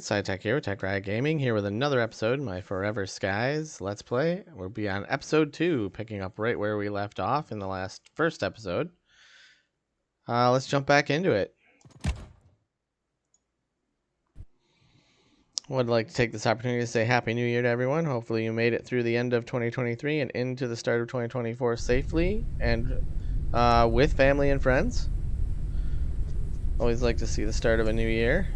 SciTech here with Tech Riot Gaming, here with another episode of my Forever Skies Let's Play. We'll be on episode 2, picking up right where we left off in the first episode. Let's jump back into it. Would like to take this opportunity to say Happy New Year to everyone. Hopefully you made it through the end of 2023 and into the start of 2024 safely and with family and friends. Always like to see the start of a new year.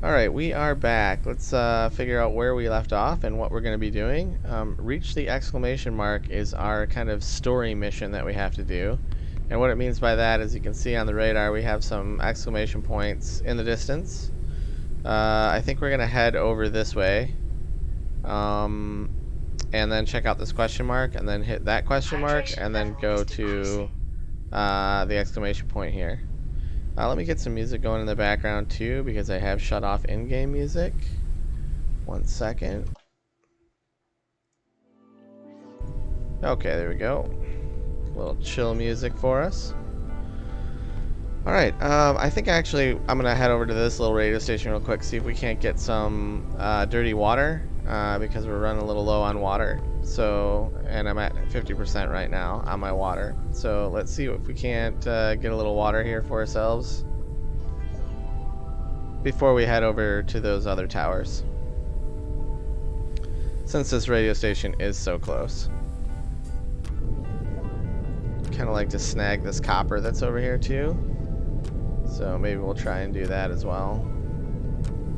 Alright, we are back. Let's figure out where we left off and what we're going to be doing. Reach the exclamation mark is our kind of story mission that we have to do. And what it means by that is you can see on the radar we have some exclamation points in the distance. I think we're going to head over this way. And then check out this question mark and then hit that question mark and then go to the exclamation point here. Let me get some music going in the background too, because I have shut off in-game music. 1 second. Okay, there we go. A little chill music for us. Alright, I think actually I'm going to head over to this little radio station real quick, see if we can't get some dirty water, because we're running a little low on water. So, and I'm at 50% right now on my water. So let's see if we can't get a little water here for ourselves before we head over to those other towers, since this radio station is so close. Kind of like to snag this copper that's over here too. So maybe we'll try and do that as well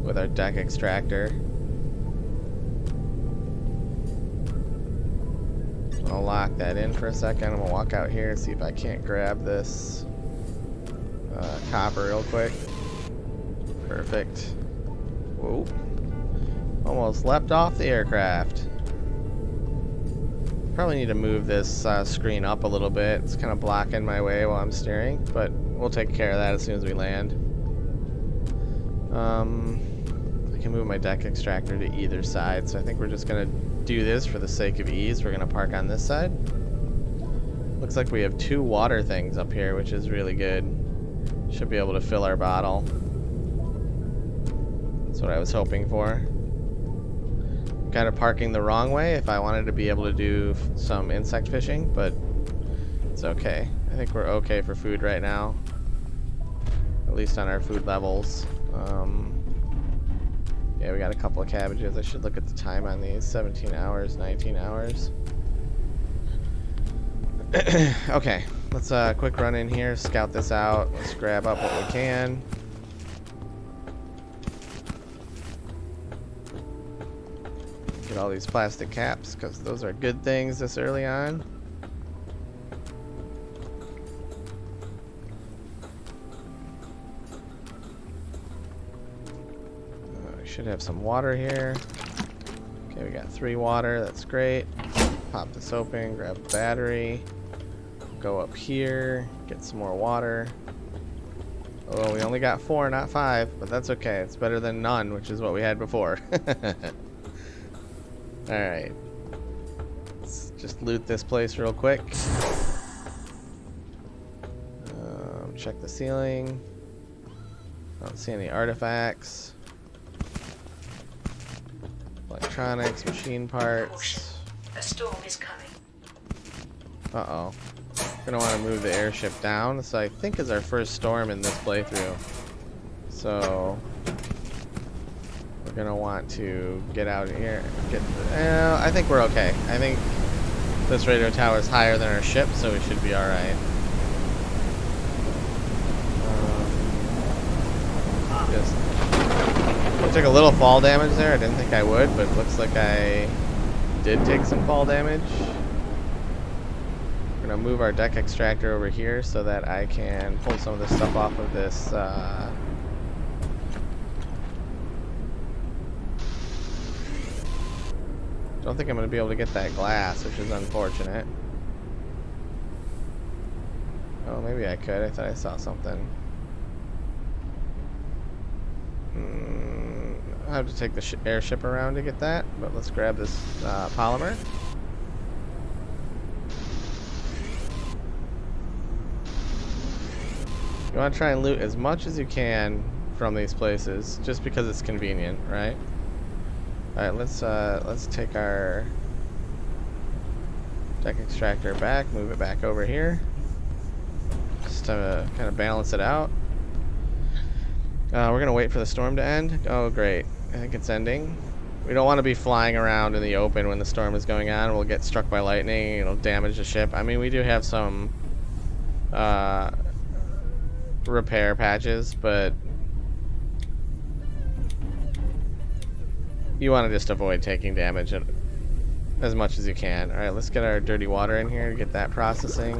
with our deck extractor. I'll lock that in for a second. I'm gonna walk out here and see if I can't grab this copper real quick. Perfect. Whoa. Almost leapt off the aircraft. Probably need to move this screen up a little bit. It's kind of blocking my way while I'm steering, but we'll take care of that as soon as we land. I can move my deck extractor to either side, so I think we're just gonna do this for the sake of ease. We're gonna park on this side. Looks like we have 2 water things up here, which is really good. Should be able to fill our bottle. That's what I was hoping for. I'm kind of parking the wrong way if I wanted to be able to do some insect fishing, but it's okay. I think we're okay for food right now, at least on our food levels. Yeah, we got a couple of cabbages. I should look at the time on these. 17 hours, 19 hours. Okay, let's quick run in here, scout this out. Let's grab up what we can. Get all these plastic caps, because those are good things this early on. Should have some water here. Okay, we got 3 water. That's great. Pop this open, grab a battery, go up here, get some more water. Oh, we only got 4, not 5, but that's okay. It's better than none, which is what we had before. Alright. Let's just loot this place real quick. Check the ceiling. Don't see any artifacts. Electronics, machine parts. A storm is coming. Uh-oh. Gonna want to move the airship down. So I think is our first storm in this playthrough. So we're gonna want to get out of here. I think we're okay. I think this radio tower is higher than our ship, so we should be alright. I took a little fall damage there. I didn't think I would, but it looks like I did take some fall damage. We're gonna move our deck extractor over here so that I can pull some of this stuff off of this don't think I'm gonna be able to get that glass, which is unfortunate. Oh, maybe I could. I thought I saw something. I'll have to take the airship around to get that, but let's grab this polymer. You want to try and loot as much as you can from these places just because it's convenient, right? All right, let's take our deck extractor back, move it back over here, just to kind of balance it out. We're gonna wait for the storm to end. Oh, great! I think it's ending. We don't want to be flying around in the open when the storm is going on. We'll get struck by lightning. It'll damage the ship. I mean, we do have some repair patches, but you want to just avoid taking damage as much as you can. Alright, let's get our dirty water in here to get that processing.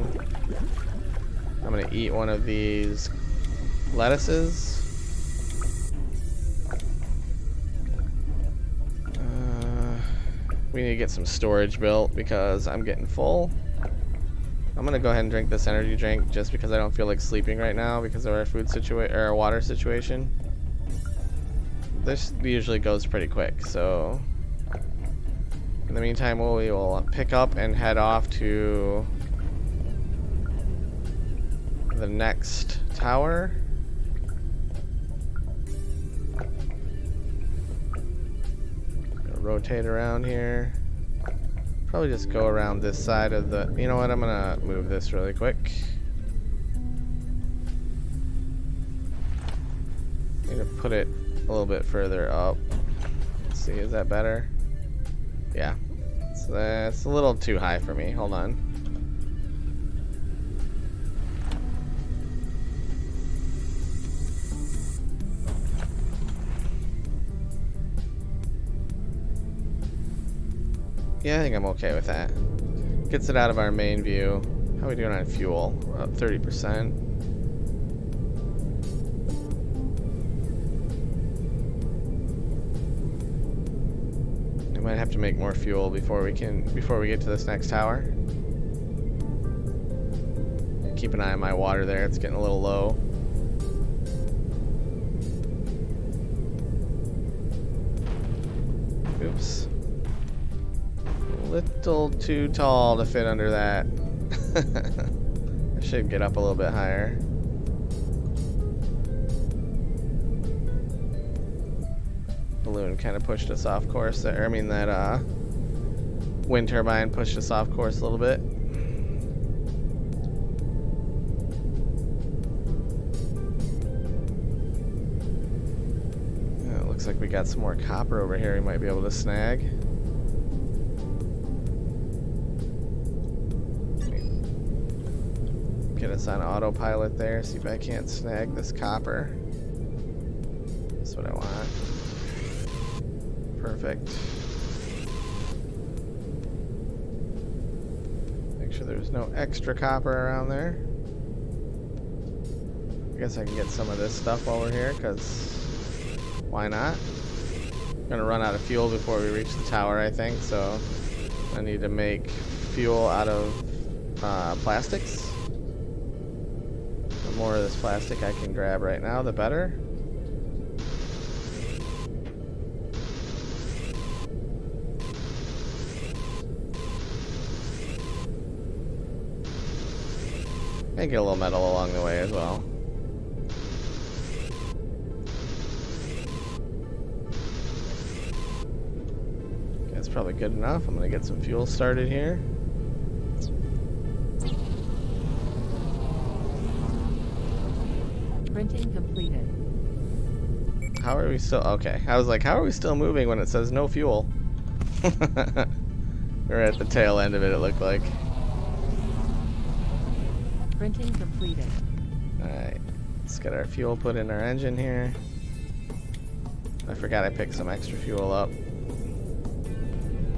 I'm going to eat one of these lettuces. We need to get some storage built because I'm getting full. I'm gonna go ahead and drink this energy drink just because I don't feel like sleeping right now because of our food situation or our water situation. This usually goes pretty quick, so in the meantime we will pick up and head off to the next tower. Rotate around here. Probably just go around this side of the... You know what? I'm gonna move this really quick. Need to put it a little bit further up. Let's see, is that better? Yeah. So that's a little too high for me. Hold on. Yeah, I think I'm okay with that. Gets it out of our main view. How are we doing on fuel? We're up 30%. We might have to make more fuel before we get to this next tower. Keep an eye on my water there, it's getting a little low. Oops. Little too tall to fit under that. I should get up a little bit higher. Balloon kind of pushed us off course there. I mean, that wind turbine pushed us off course a little bit. It looks like we got some more copper over here we might be able to snag. Get us on autopilot there, see if I can't snag this copper. That's what I want. Perfect. Make sure there's no extra copper around there. I guess I can get some of this stuff while we're here, because why not? I'm gonna run out of fuel before we reach the tower, I think, so I need to make fuel out of plastics. The more of this plastic I can grab right now, the better. And get a little metal along the way as well. That's probably good enough. I'm gonna get some fuel started here. Printing completed. How are we still... Okay, I was like, how are we still moving when it says no fuel? We're at the tail end of it, it looked like. Printing completed. Alright, let's get our fuel put in our engine here. I forgot I picked some extra fuel up.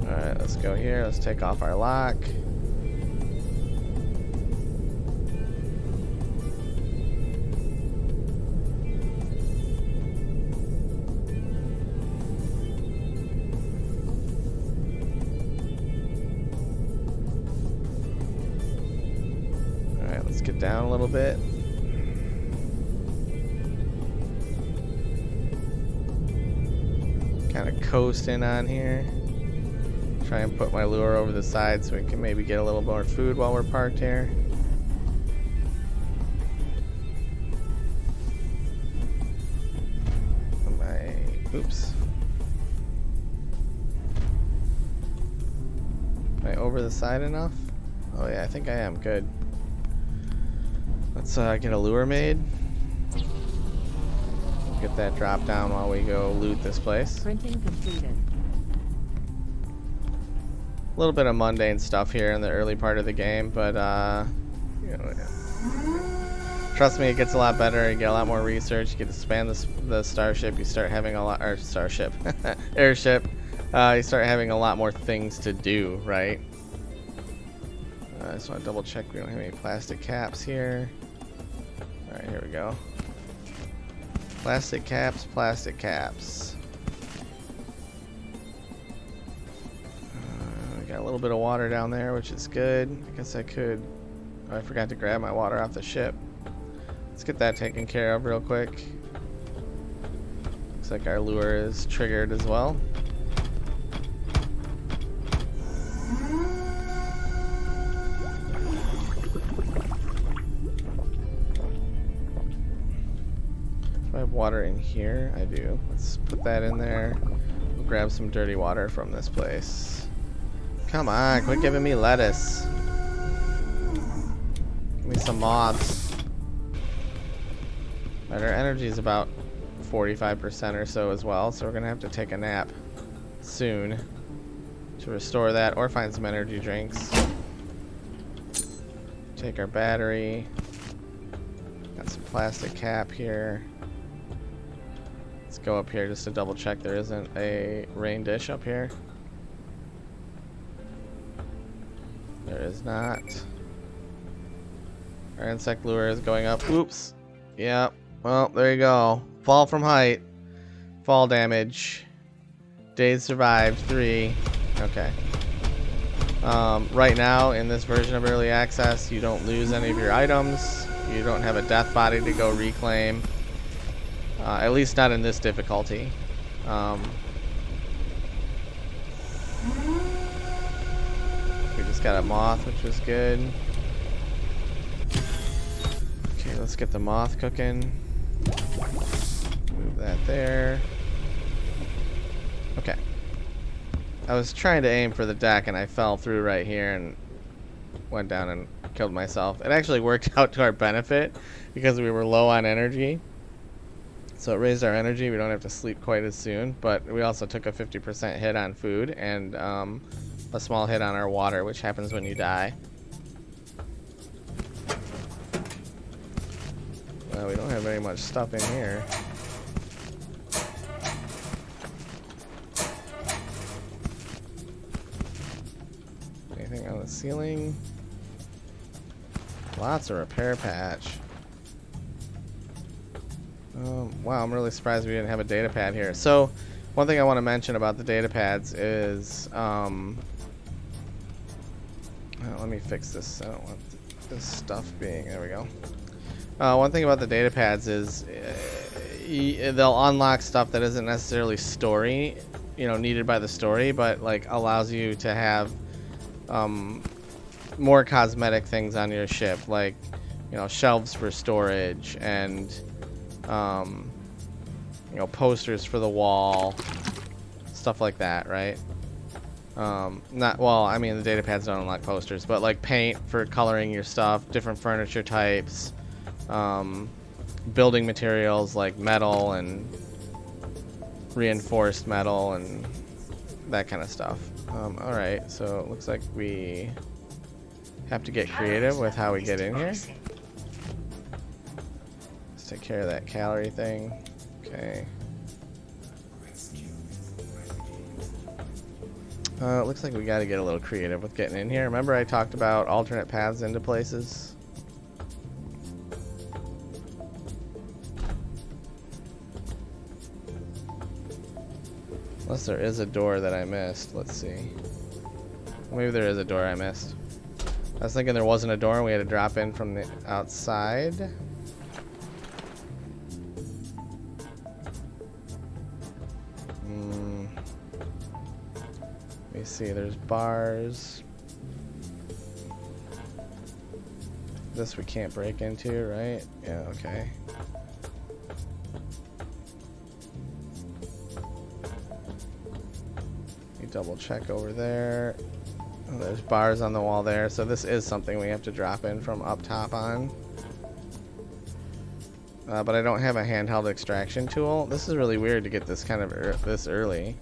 Alright, let's go here. Let's take off our lock. Alright, let's get down a little bit. Kind of coasting on here. Try and put my lure over the side so we can maybe get a little more food while we're parked here. Oops. Am I over the side enough? Oh yeah, I think I am. Good. Let's get a lure made. Get that drop down while we go loot this place. Printing completed. A little bit of mundane stuff here in the early part of the game, but you know, trust me, it gets a lot better. You get a lot more research. You get to span the starship. You start having a lot, or starship, airship. You start having a lot more things to do, right? I just want to double check we don't have any plastic caps here. All right, here we go. Plastic caps, plastic caps. Got a little bit of water down there, which is good. I guess I could. Oh, I forgot to grab my water off the ship. Let's get that taken care of real quick. Looks like our lure is triggered as well. Do I have water in here? I do. Let's put that in there. We'll grab some dirty water from this place. Come on, quit giving me lettuce. Give me some moths. Right, our energy is about 45% or so as well, so we're gonna have to take a nap soon to restore that, or find some energy drinks. Take our battery. Got some plastic cap here. Let's go up here just to double check there isn't a rain dish up here. There is not. Our insect lure is going up. Oops. Yep. Well, there you go. Fall from height. Fall damage. Days survived. 3. Okay. Right now, in this version of Early Access, you don't lose any of your items. You don't have a death body to go reclaim. At least not in this difficulty. We just got a moth, which was good. Okay, let's get the moth cooking. Move that there. Okay. I was trying to aim for the deck and I fell through right here and went down and killed myself. It actually worked out to our benefit because we were low on energy. So it raised our energy. We don't have to sleep quite as soon, but we also took a 50% hit on food and a small hit on our water, which happens when you die. Well, we don't have very much stuff in here. Anything on the ceiling? Lots of repair patch. Wow, I'm really surprised we didn't have a data pad here. So, one thing I want to mention about the data pads is, let me fix this. I don't want this stuff being, there we go. One thing about the data pads is they'll unlock stuff that isn't necessarily story, needed by the story, but like allows you to have more cosmetic things on your ship, like shelves for storage and posters for the wall, stuff like that, right? The data pads don't unlock posters, but like paint for coloring your stuff, different furniture types, building materials like metal and reinforced metal and that kind of stuff. Alright, so it looks like we have to get creative with how we get in here. Let's take care of that calorie thing. Okay. It looks like we got to get a little creative with getting in here. Remember I talked about alternate paths into places? Unless there is a door that I missed. Let's see. Maybe there is a door I missed. I was thinking there wasn't a door and we had to drop in from the outside. Let me see, there's bars. This we can't break into, right? Yeah, okay. double check over there. Oh, there's bars on the wall there, so this is something we have to drop in from up top on. But I don't have a handheld extraction tool. This is really weird to get this kind of this early.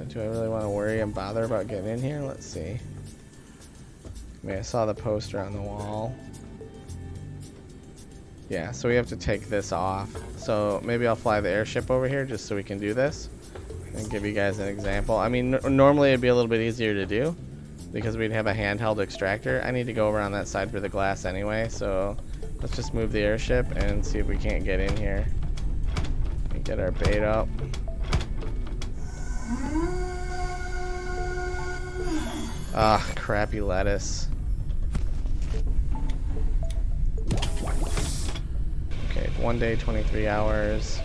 Do I really want to worry and bother about getting in here? Let's see. I mean, I saw the poster on the wall. Yeah, so we have to take this off. So maybe I'll fly the airship over here just so we can do this and give you guys an example. I mean, normally it'd be a little bit easier to do because we'd have a handheld extractor. I need to go over on that side for the glass anyway, so let's just move the airship and see if we can't get in here and get our bait up. Ah, crappy lettuce. Okay, 1 day, 23 hours.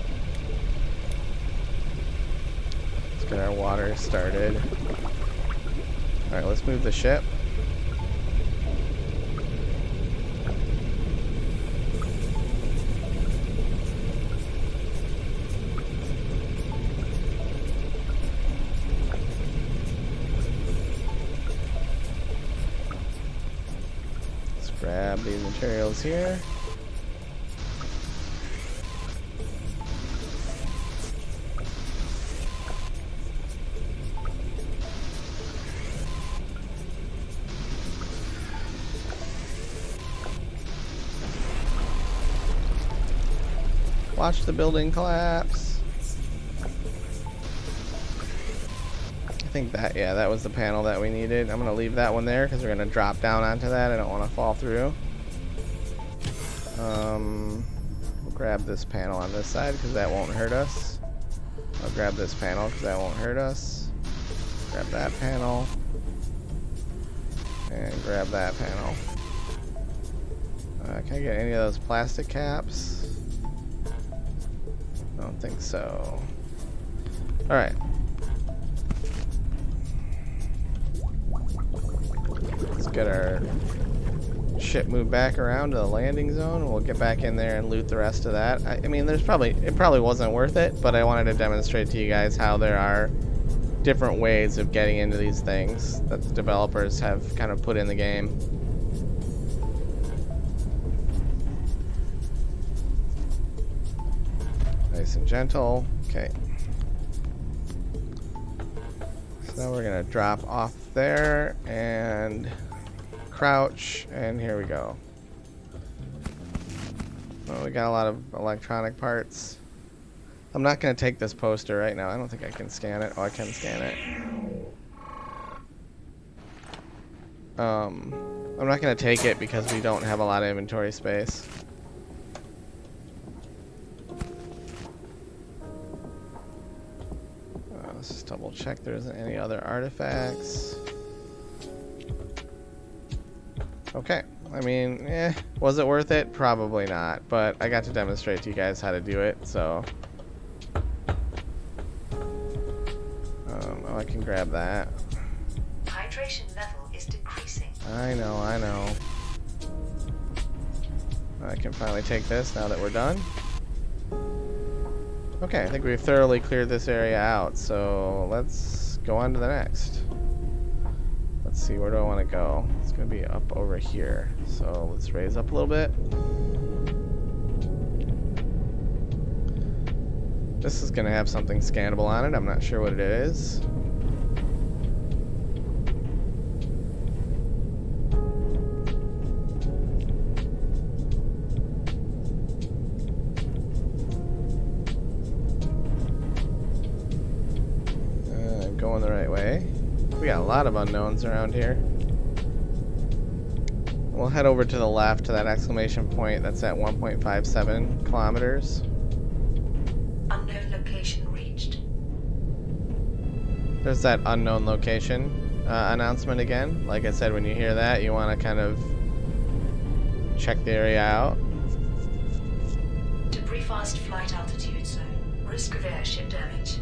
Let's get our water started. Alright, let's move the ship. Grab these materials here. Watch the building collapse. I think that, yeah, that was the panel that we needed. I'm going to leave that one there because we're going to drop down onto that. I don't want to fall through. We'll grab this panel on this side because that won't hurt us. I'll grab this panel because that won't hurt us. Grab that panel. And grab that panel. Can I get any of those plastic caps? I don't think so. Alright. Let's get our ship moved back around to the landing zone, and we'll get back in there and loot the rest of that. I mean, it probably wasn't worth it, but I wanted to demonstrate to you guys how there are different ways of getting into these things that the developers have kind of put in the game. Nice and gentle. Okay. So now we're gonna drop off there and crouch, and here we go. Well, we got a lot of electronic parts. I'm not gonna take this poster right now. I don't think I can scan it. Oh, I can scan it. I'm not gonna take it because we don't have a lot of inventory space. Let's just double check there isn't any other artifacts. Okay, I mean, was it worth it? Probably not, but I got to demonstrate to you guys how to do it, so. Oh, I can grab that. Hydration level is decreasing. I know. I can finally take this now that we're done. Okay, I think we've thoroughly cleared this area out, so let's go on to the next. Let's see, where do I want to go? It's going to be up over here, so let's raise up a little bit. This is going to have something scannable on it. I'm not sure what it is. Going the right way. We got a lot of unknowns around here. We'll head over to the left to that exclamation point that's at 1.57 kilometers. Unknown location reached. There's that unknown location announcement again. Like I said, when you hear that, you want to kind of check the area out. Debris fast flight altitude zone. Risk of airship damage.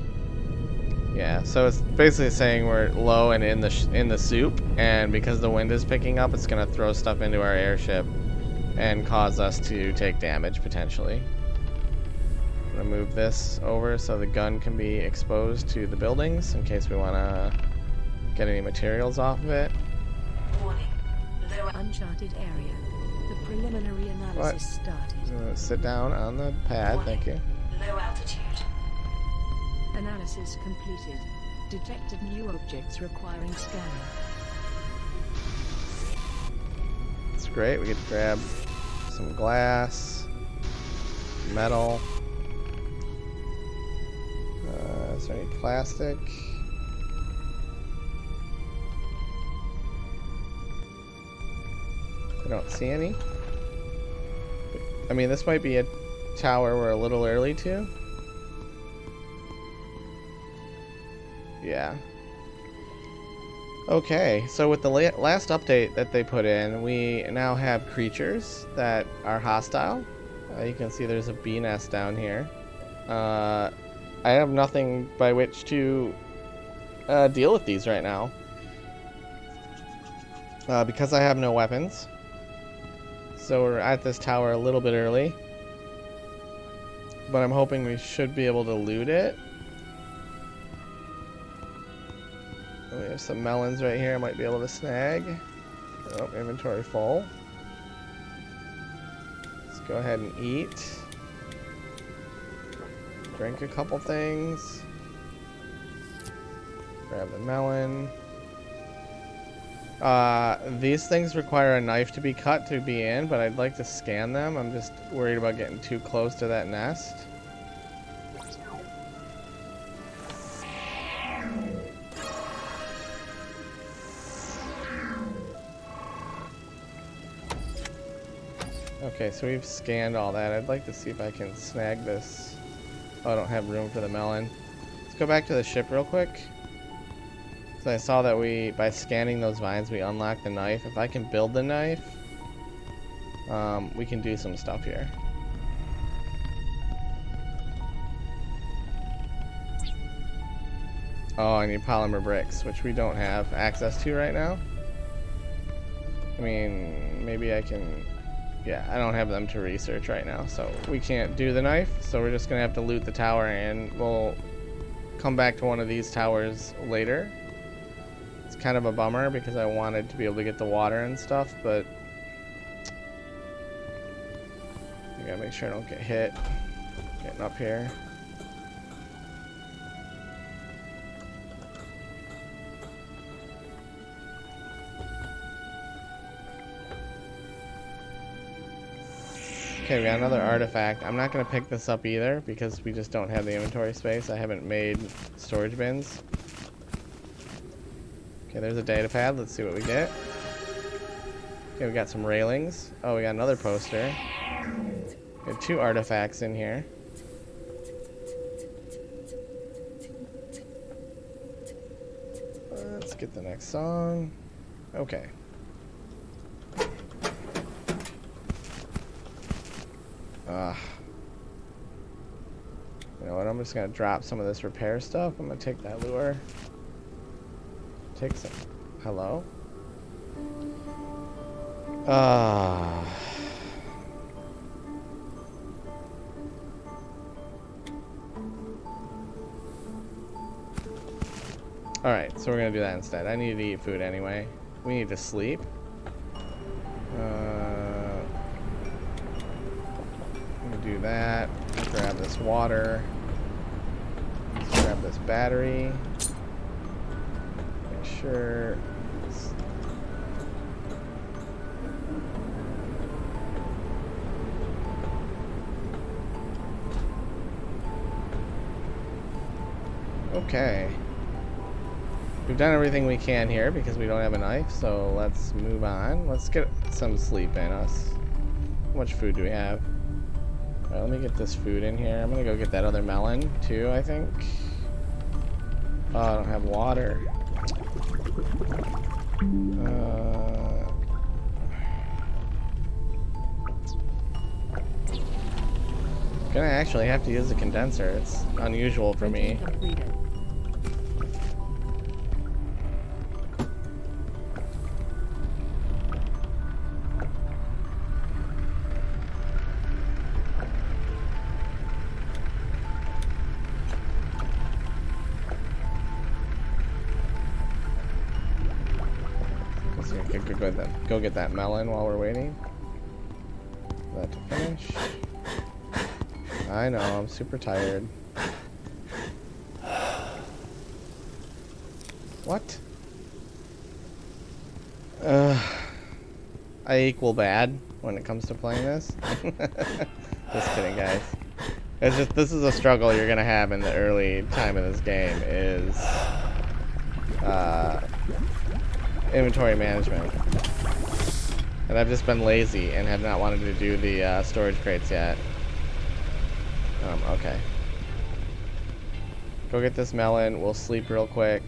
Yeah, so it's basically saying we're low and in the soup, and because the wind is picking up, it's gonna throw stuff into our airship. and cause us to take damage potentially. I'm gonna move this over so the gun can be exposed to the buildings in case we want to get any materials off of it. Warning. Low Uncharted area. The preliminary analysis started. Sit down on the pad, thank you. low altitude. Analysis completed. Detected new objects requiring scanning. It's great. We get to grab some glass, metal. Is there any plastic? I don't see any. I mean, this might be a tower we're a little early to. Yeah. Okay, so with the last update that they put in, we now have creatures that are hostile. You can see there's a bee nest down here. I have nothing by which to deal with these right now. Because I have no weapons. So we're at this tower a little bit early. But I'm hoping we should be able to loot it. We have some melons right here I might be able to snag. Oh, inventory full. Let's go ahead and eat. Drink a couple things. Grab the melon. These things require a knife to be cut to be in, but I'd like to scan them. I'm just worried about getting too close to that nest. Okay, so we've scanned all that. I'd like to see if I can snag this. Oh, I don't have room for the melon. Let's go back to the ship real quick. So I saw that by scanning those vines, we unlock the knife. If I can build the knife, we can do some stuff here. Oh, I need polymer bricks, which we don't have access to right now. I mean, maybe I can... Yeah, I don't have them to research right now, so we can't do the knife. So we're just going to have to loot the tower, and we'll come back to one of these towers later. It's kind of a bummer because I wanted to be able to get the water and stuff, but I gotta make sure I don't get hit getting up here. Okay, we got another artifact. I'm not going to pick this up either because we just don't have the inventory space. I haven't made storage bins. Okay, there's a data pad. Let's see what we get. Okay, we got some railings. Oh, we got another poster. We have 2 artifacts in here. Let's get the next song. Okay. You know what, I'm just gonna drop some of this repair stuff. I'm gonna take that lure. Take some. Hello? Alright, so we're gonna do that instead. I need to eat food anyway. We need to sleep. Do that. Grab this water. Let's grab this battery. Make sure. Okay. We've done everything we can here because we don't have a knife, so let's move on. Let's get some sleep in us. How much food do we have? Let me get this food in here. I'm gonna go get that other melon too, I think. Oh, I don't have water. Gonna actually have to use the condenser. It's unusual for me. Completed. go get that melon while we're waiting for that to finish. I know, I'm super tired. What? I equal bad when it comes to playing this. Just kidding, guys. It's just, this is a struggle you're gonna have in the early time of this game, is inventory management. And I've just been lazy and have not wanted to do the storage crates yet. Okay. Go get this melon. We'll sleep real quick.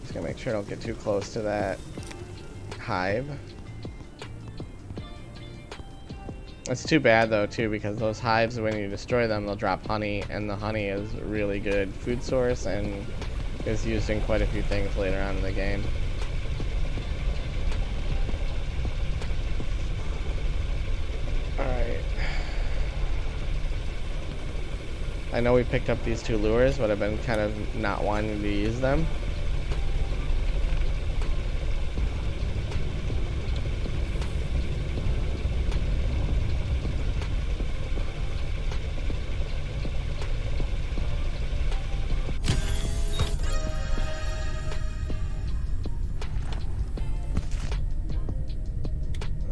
Just gonna make sure I don't get too close to that hive. It's too bad though too, because those hives, when you destroy them, they'll drop honey, and the honey is a really good food source and is used in quite a few things later on in the game. Alright. I know we picked up these 2 lures, but I've been kind of not wanting to use them.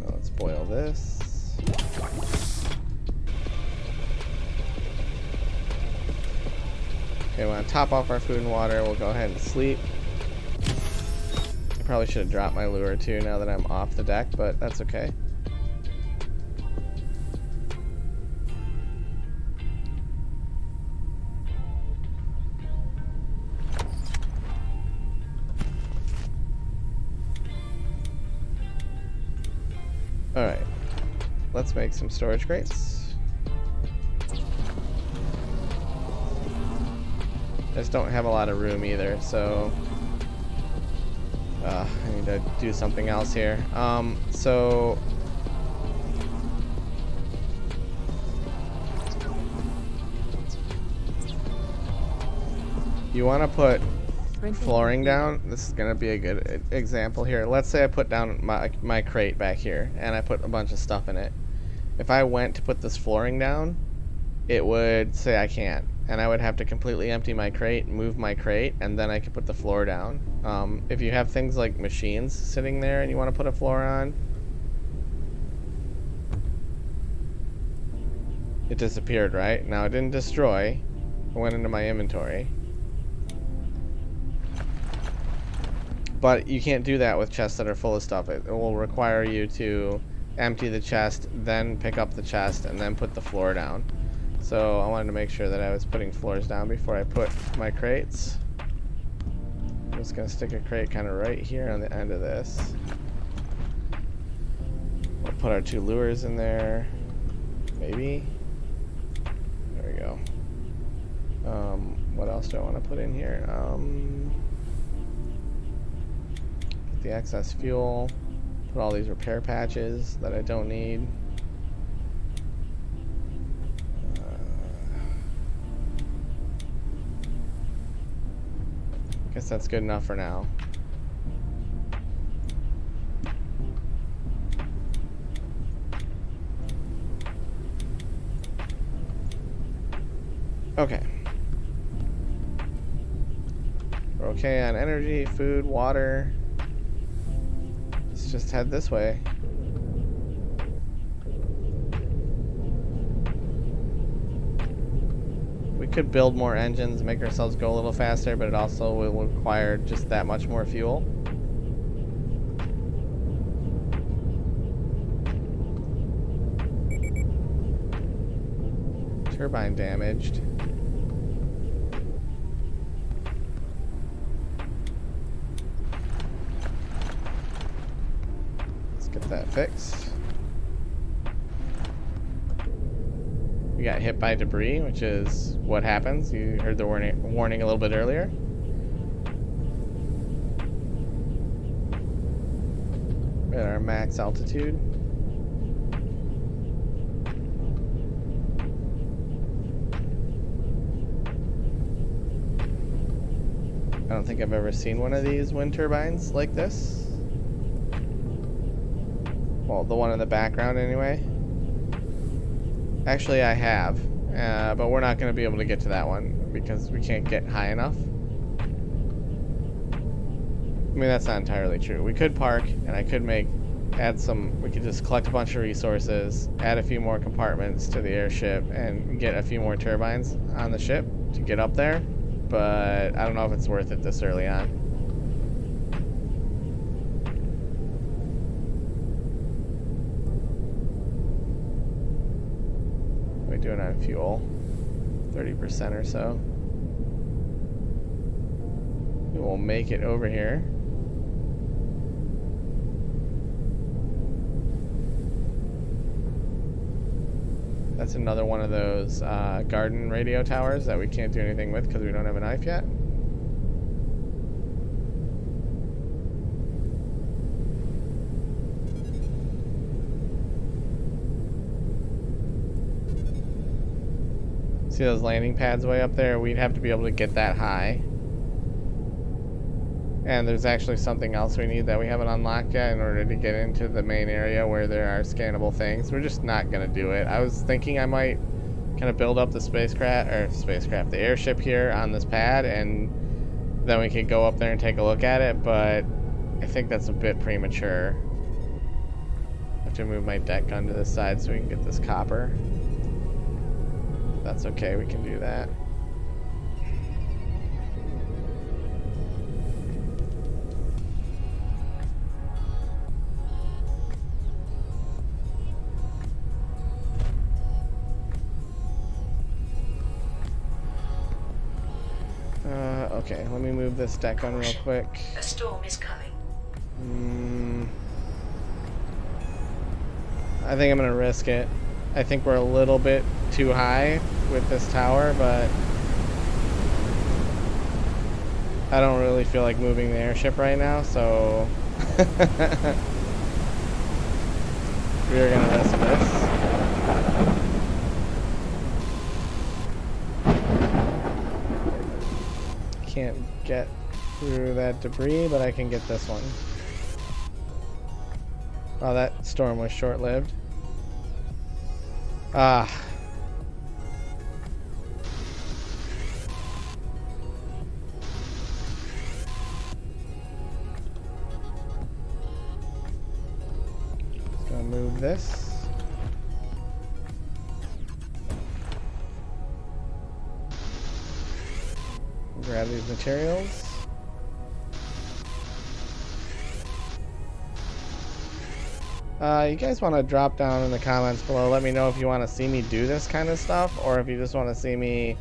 Let's boil this. Okay, we want to top off our food and water. We'll go ahead and sleep. I probably should have dropped my lure too now that I'm off the deck, but that's okay. Alright, let's make some storage crates. I just don't have a lot of room either, so I need to do something else here. So you want to put flooring down. This is gonna be a good example here. Let's say I put down my crate back here and I put a bunch of stuff in it. If I went to put this flooring down, it would say I can't, and I would have to completely empty my crate, move my crate, and then I could put the floor down. If you have things like machines sitting there and you want to put a floor on, it disappeared, right? Now it didn't destroy, it went into my inventory. But you can't do that with chests that are full of stuff. It will require you to empty the chest, then pick up the chest, and then put the floor down. So I wanted to make sure that I was putting floors down before I put my crates. I'm just going to stick a crate kind of right here on the end of this. We'll put our 2 lures in there. Maybe. There we go. What else do I want to put in here? The excess fuel. Put all these repair patches that I don't need. Guess that's good enough for now. Okay. We're okay on energy, food, water. Let's just head this way. We could build more engines, make ourselves go a little faster, but it also will require just that much more fuel. Turbine damaged. Let's get that fixed. We got hit by debris, which is what happens. You heard the warning a little bit earlier. We're at our max altitude. I don't think I've ever seen one of these wind turbines like this. Well, the one in the background anyway. Actually, I have, but we're not going to be able to get to that one because we can't get high enough. I mean, that's not entirely true. We could park, and I could we could just collect a bunch of resources, add a few more compartments to the airship, and get a few more turbines on the ship to get up there. But I don't know if it's worth it this early on. What are we doing on fuel? 30% or so. We will make it over here. That's another one of those garden radio towers that we can't do anything with because we don't have a knife yet. See those landing pads way up there? We'd have to be able to get that high. And there's actually something else we need that we haven't unlocked yet in order to get into the main area where there are scannable things. We're just not going to do it. I was thinking I might kind of build up the the airship here on this pad, and then we could go up there and take a look at it, but I think that's a bit premature. I have to move my deck gun to the side so we can get this copper. That's okay, we can do that. Okay, let me move this deck gun real quick. A storm is coming. I think I'm gonna risk it. I think we're a little bit too high with this tower, but I don't really feel like moving the airship right now, so we're gonna risk this. Can't get through that debris, but I can get this one. Oh, that storm was short-lived. Ah. Just gonna move this. Grab these materials. You guys want to drop down in the comments below. Let me know if you want to see me do this kind of stuff, or if you just want to see me,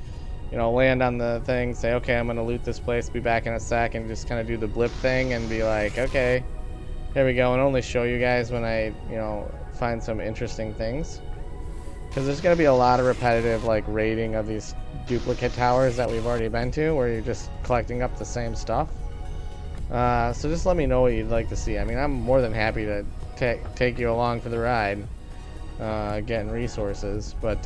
you know, land on the thing, say, okay, I'm going to loot this place, be back in a sec, and just kind of do the blip thing and be like, okay, here we go, and only show you guys when I, you know, find some interesting things. Because there's going to be a lot of repetitive, like, raiding of these duplicate towers that we've already been to, where you're just collecting up the same stuff. So just let me know what you'd like to see. I mean, I'm more than happy to take you along for the ride, getting resources, but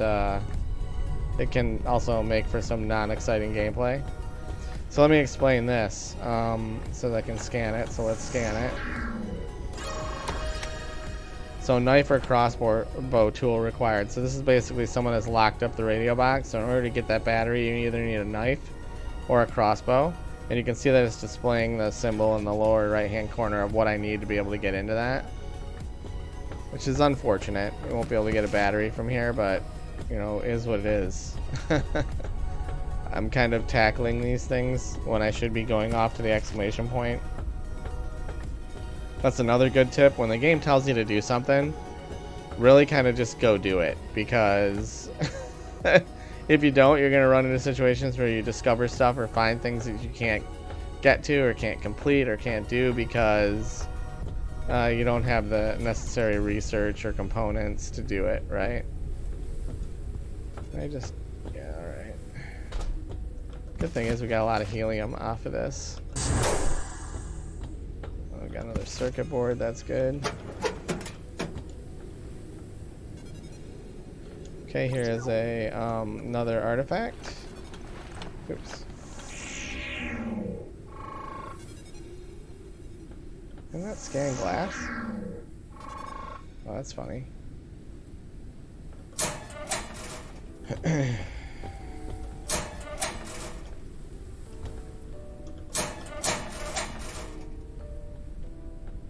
it can also make for some non-exciting gameplay. So let me explain this, so that I can scan it. So let's scan it. So knife or crossbow tool required. So this is basically someone has locked up the radio box. So in order to get that battery, you either need a knife or a crossbow. And you can see that it's displaying the symbol in the lower right hand corner of what I need to be able to get into that. Which is unfortunate. We won't be able to get a battery from here, but, you know, is what it is. I'm kind of tackling these things when I should be going off to the exclamation point. That's another good tip. When the game tells you to do something, really kind of just go do it. Because if you don't, you're going to run into situations where you discover stuff or find things that you can't get to or can't complete or can't do because you don't have the necessary research or components to do it, right? Yeah, alright. Good thing is we got a lot of helium off of this. Oh, we got another circuit board, that's good. Okay, here is a another artifact. Oops. Isn't that scan glass? Oh, that's funny.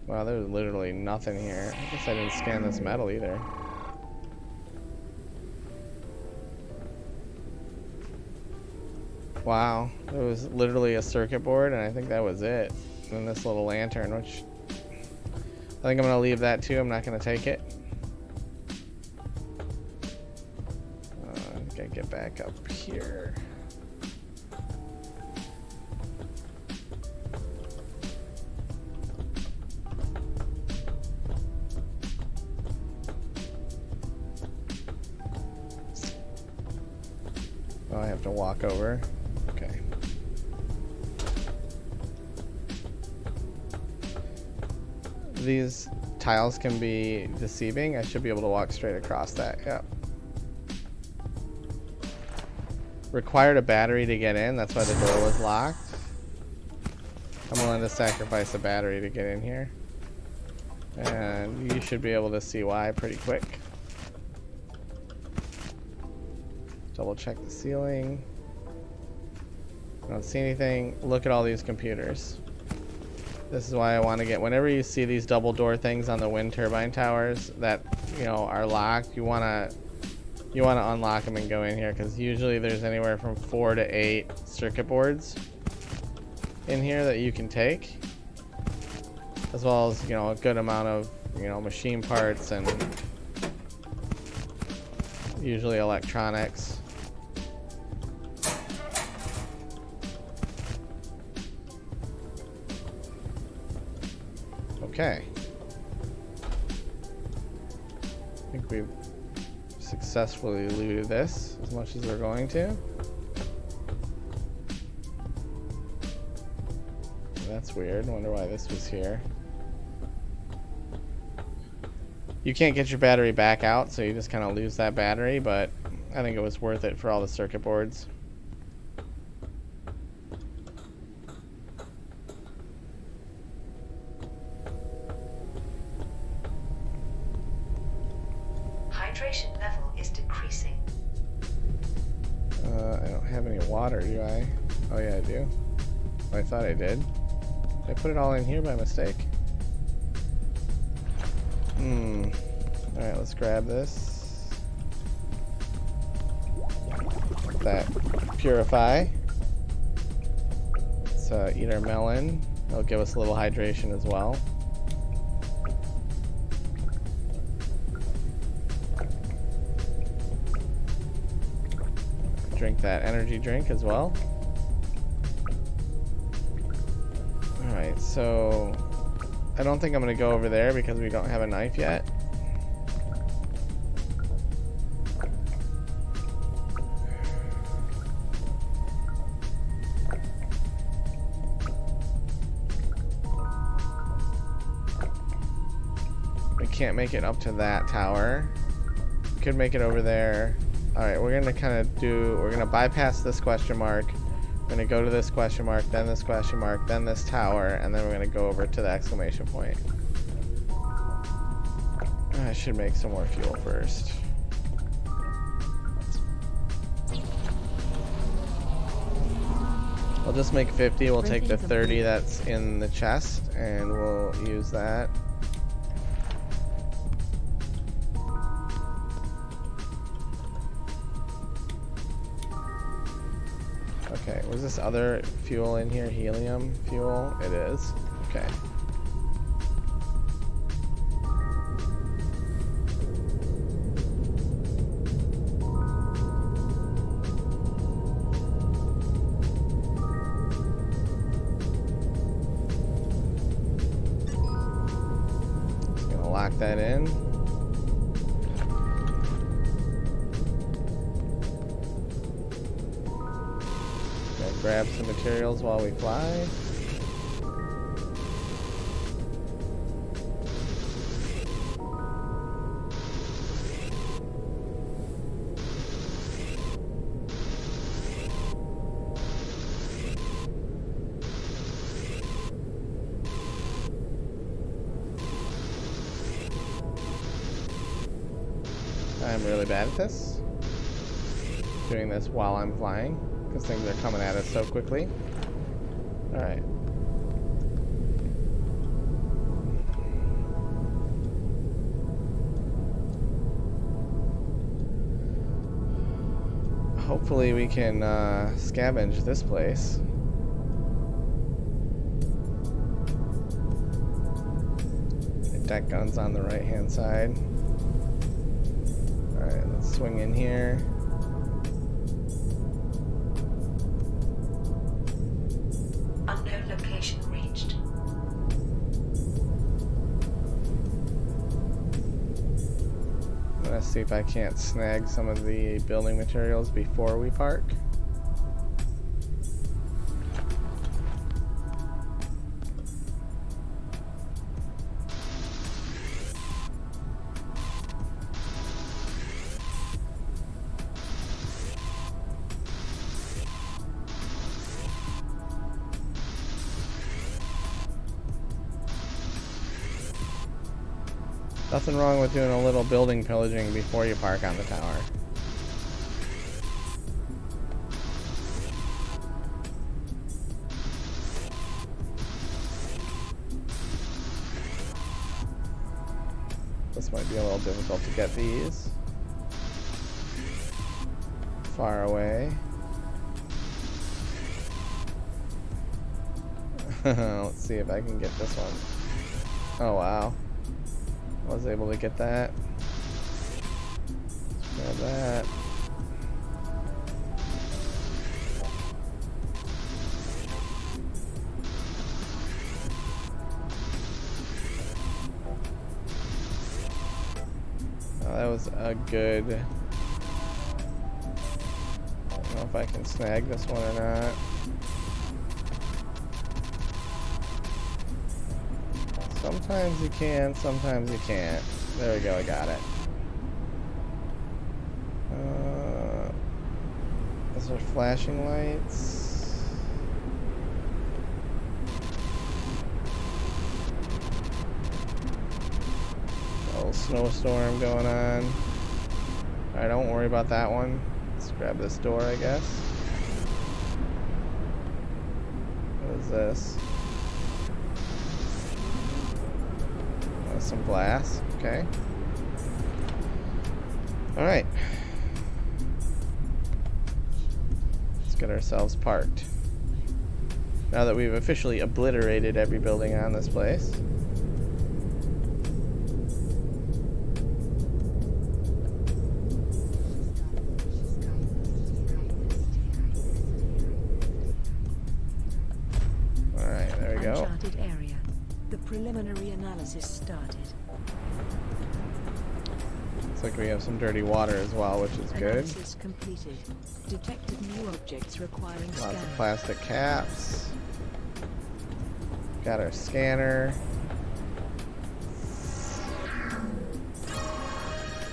Wow, there's literally nothing here. I guess I didn't scan this metal either. Wow, it was literally a circuit board, and I think that was it. And this little lantern, which I think I'm gonna leave that too. I'm not gonna take it. Gotta get back up here. Oh, I have to walk over. Okay. These tiles can be deceiving. I should be able to walk straight across that. Yep. Required a battery to get in. That's why the door was locked. I'm willing to sacrifice a battery to get in here. And you should be able to see why pretty quick. Double check the ceiling. I don't see anything. Look at all these computers. This is why I want to get, whenever you see these double door things on the wind turbine towers that, you know, are locked, you want to unlock them and go in here, because usually there's anywhere from 4 to 8 circuit boards in here that you can take, as well as, you know, a good amount of, you know, machine parts and usually electronics. Okay. I think we've successfully looted this as much as we're going to. That's weird. Wonder why this was here. You can't get your battery back out, so you just kind of lose that battery, but I think it was worth it for all the circuit boards. Hydration level is decreasing. I don't have any water, do I? Oh yeah, I do. Oh, I thought I did. Did I put it all in here by mistake? Alright, let's grab this. That purify. Let's eat our melon. It'll give us a little hydration as well. Drink that energy drink as well. Alright, so I don't think I'm going to go over there because we don't have a knife yet. We can't make it up to that tower. We could make it over there. Alright, we're going to kind of we're going to bypass this question mark. We're going to go to this question mark, then this question mark, then this tower, and then we're going to go over to the exclamation point. I should make some more fuel first. I'll just make 50. We'll take the 30 that's in the chest, and we'll use that. Okay, was this other fuel in here? Helium fuel? It is. Okay. Just gonna lock that in. Grab some materials while we fly. I'm really bad at this. Doing this while I'm flying, because things are coming at us so quickly. Alright. Hopefully we can scavenge this place. Deck guns on the right hand side. Alright, let's swing in here. Unknown location reached. I'm gonna see if I can't snag some of the building materials before we park. Nothing wrong with doing a little building pillaging before you park on the tower. This might be a little difficult to get these. Far away. Let's see if I can get this one. Oh wow. I was able to get that. Let's grab that. Oh, that was a good... I don't know if I can snag this one or not. Sometimes you can, sometimes you can't. There we go, I got it. Those are flashing lights. A little snowstorm going on. Alright, don't worry about that one. Let's grab this door, I guess. What is this? Some glass, okay. Alright. Let's get ourselves parked. Now that we've officially obliterated every building on this place. Alright, there we go. Uncharted area. The preliminary analysis started. Looks like we have some dirty water as well, which is good. Analysis completed. Detected new objects requiring Lots scan. of plastic caps. Got our scanner.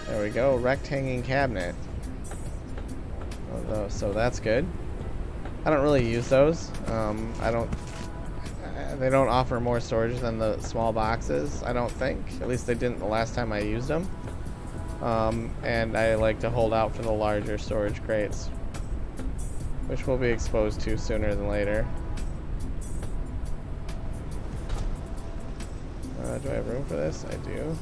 There we go, wrecked hanging cabinet. So that's good. I don't really use those. They don't offer more storage than the small boxes, I don't think. At least they didn't the last time I used them. And I like to hold out for the larger storage crates, which we'll be exposed to sooner than later. Do I have room for this? I do.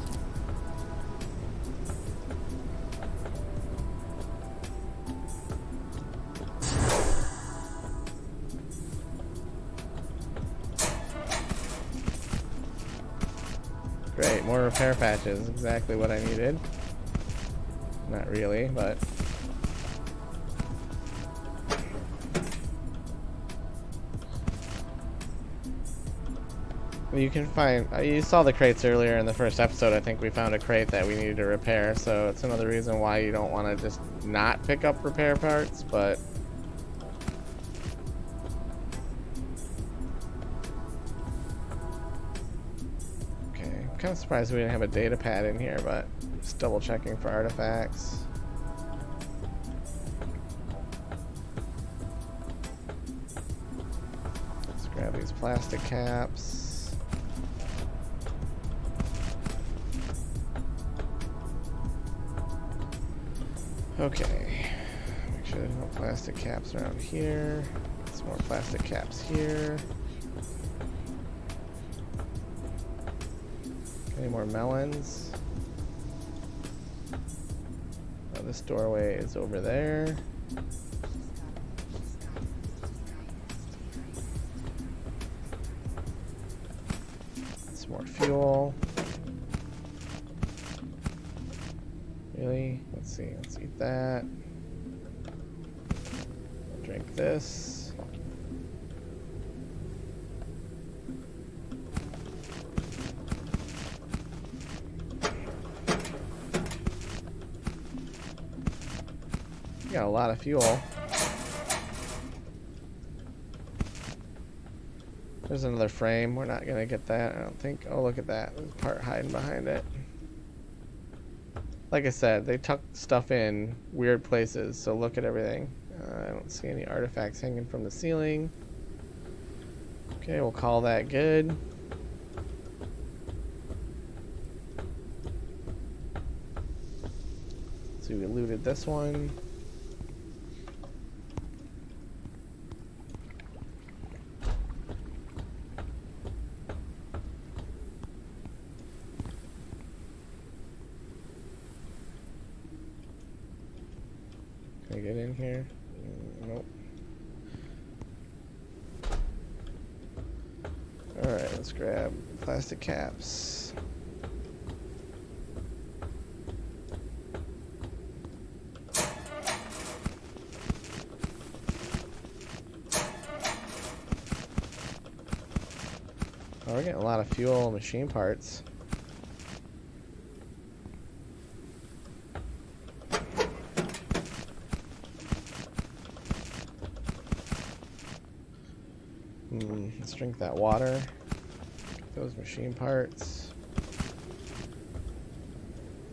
Great, more repair patches, exactly what I needed. Not really, but... You can find... you saw the crates earlier in the first episode. I think we found a crate that we needed to repair, so it's another reason why you don't want to just not pick up repair parts, but... I'm kind of surprised we didn't have a data pad in here, but just double checking for artifacts. Let's grab these plastic caps. Okay. Make sure there's no plastic caps around here. Some more plastic caps here. Any more melons? Oh, this doorway is over there. Some more fuel. Really? Let's see. Let's eat that. Drink this. Got a lot of fuel. There's another frame. We're not gonna get that, I don't think. Oh, look at that. There's a part hiding behind it. Like I said, they tuck stuff in weird places, so look at everything. I don't see any artifacts hanging from the ceiling. Okay, we'll call that good. So we looted this one. Can I get in here? Nope. Alright, let's grab plastic caps. Oh, we're getting a lot of fuel machine parts. Let's drink that water. Get those machine parts.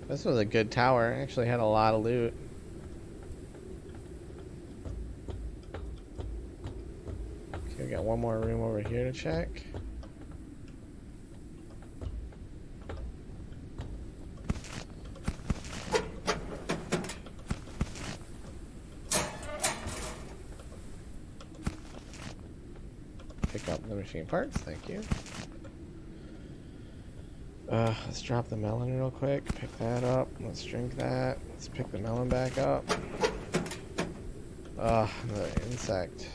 This was a good tower. Actually had a lot of loot. Okay, we got one more room over here to check. Pick up the machine parts, thank you. Let's drop the melon real quick. Pick that up. Let's drink that. Let's pick the melon back up. The insect.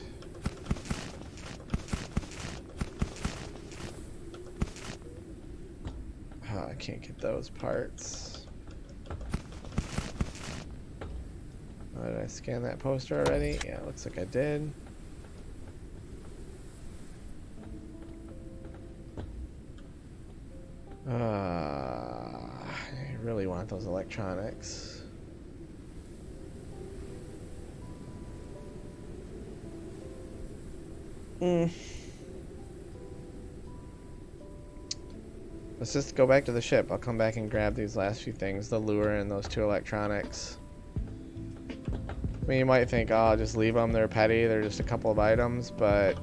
I can't get those parts. Did I scan that poster already? Yeah, looks like I did. I really want those electronics. Let's just go back to the ship. I'll come back and grab these last few things, the lure and those two electronics. I mean, you might think, oh, I'll just leave them. They're petty. They're just a couple of items, but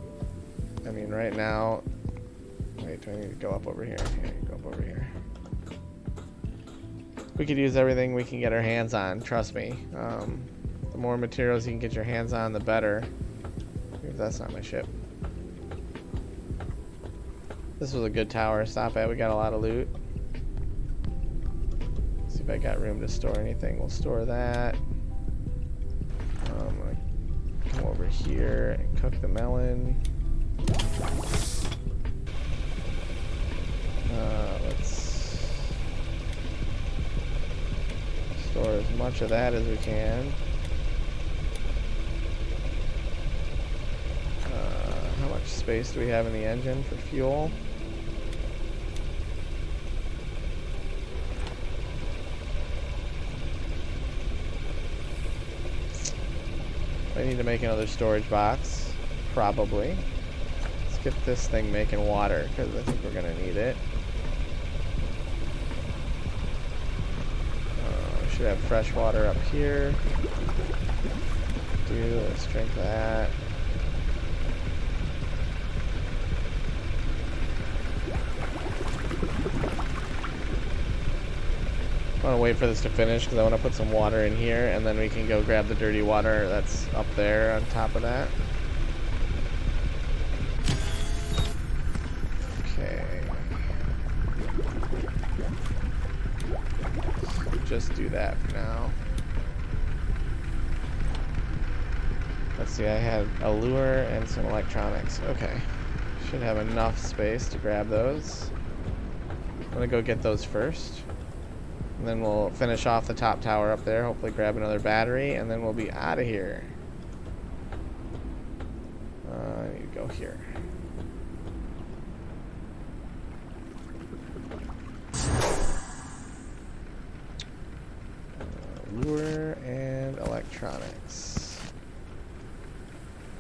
I mean, right now. Wait, do I need to go up over here? Yeah, go up over here. We could use everything we can get our hands on, trust me. The more materials you can get your hands on, the better. That's not my ship. This was a good tower to stop at. We got a lot of loot. See if I got room to store anything. We'll store that. I'm gonna come over here and cook the melon. Let's store as much of that as we can. How much space do we have in the engine for fuel? I need to make another storage box, probably. Let's get this thing making water, because I think we're going to need it. We should have fresh water up here. Let's drink that. I want to wait for this to finish because I want to put some water in here, and then we can go grab the dirty water that's up there on top of that. Okay. Just do that for now. Let's see, I had a lure and some electronics. Okay. Should have enough space to grab those. I'm gonna go get those first. And then we'll finish off the top tower up there, hopefully grab another battery, and then we'll be out of here. I need to go here. Lure and electronics.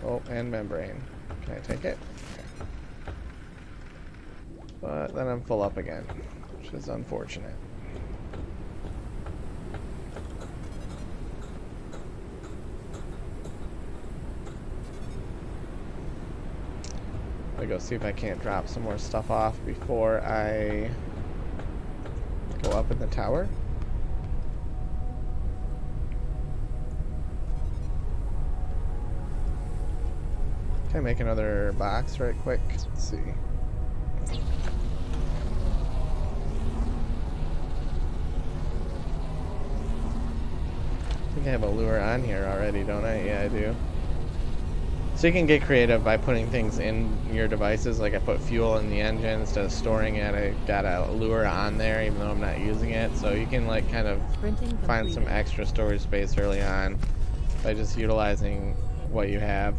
Oh, and membrane. Can I take it? Okay. But then I'm full up again, which is unfortunate. I'm gonna go see if I can't drop some more stuff off before I go up in the tower. Can I make another box right quick? Let's see. I think I have a lure on here already, don't I? Yeah, I do. So you can get creative by putting things in your devices. Like I put fuel in the engine instead of storing it. I got a lure on there even though I'm not using it. So you can like kind of find some extra storage space early on by just utilizing what you have.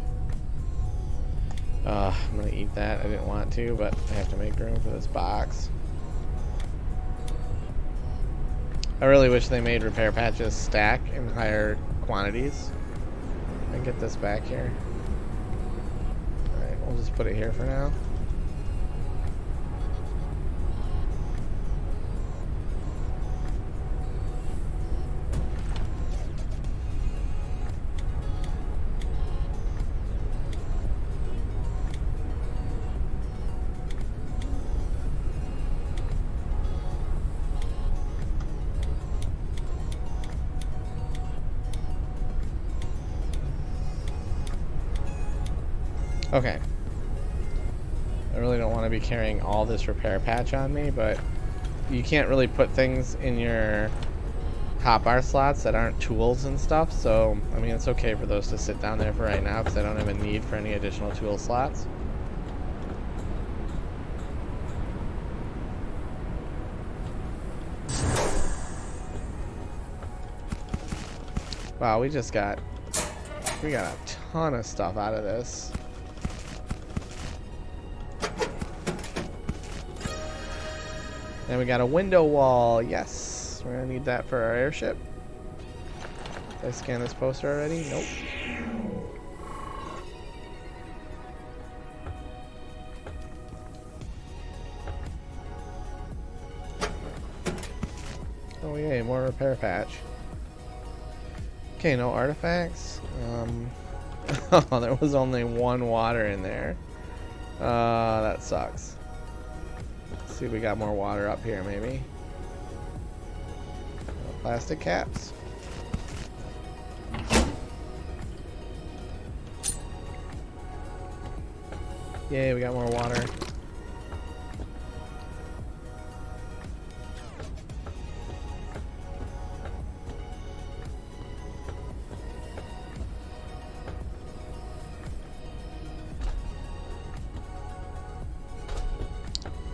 I'm gonna eat that. I didn't want to, but I have to make room for this box. I really wish they made repair patches stack in higher quantities. I can get this back here. Alright, we'll just put it here for now. Okay. I really don't want to be carrying all this repair patch on me, but you can't really put things in your hotbar slots that aren't tools and stuff, so I mean it's okay for those to sit down there for right now because I don't have a need for any additional tool slots. Wow, we got a ton of stuff out of this. And we got a window wall. Yes, we're gonna need that for our airship. Did I scan this poster already? Nope. Oh yay, more repair patch. Okay, no artifacts. Oh, there was only one water in there. That sucks. See if we got more water up here maybe. Plastic caps. Yay, we got more water.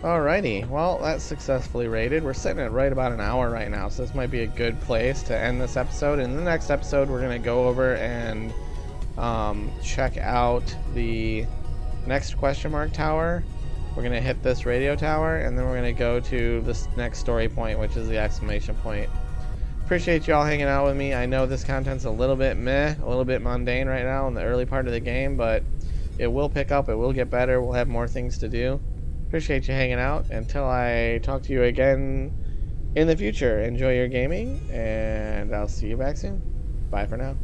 Alrighty, well that's successfully rated. We're sitting at right about an hour right now, so this might be a good place to end this episode. In the next episode, we're going to go over and check out the next question mark tower. We're going to hit this radio tower, and then we're going to go to this next story point, which is the exclamation point. Appreciate y'all hanging out with me. I know this content's a little bit meh, a little bit mundane right now in the early part of the game, but it will pick up, it will get better, we'll have more things to do. Appreciate you hanging out. Until I talk to you again in the future, enjoy your gaming, and I'll see you back soon. Bye for now.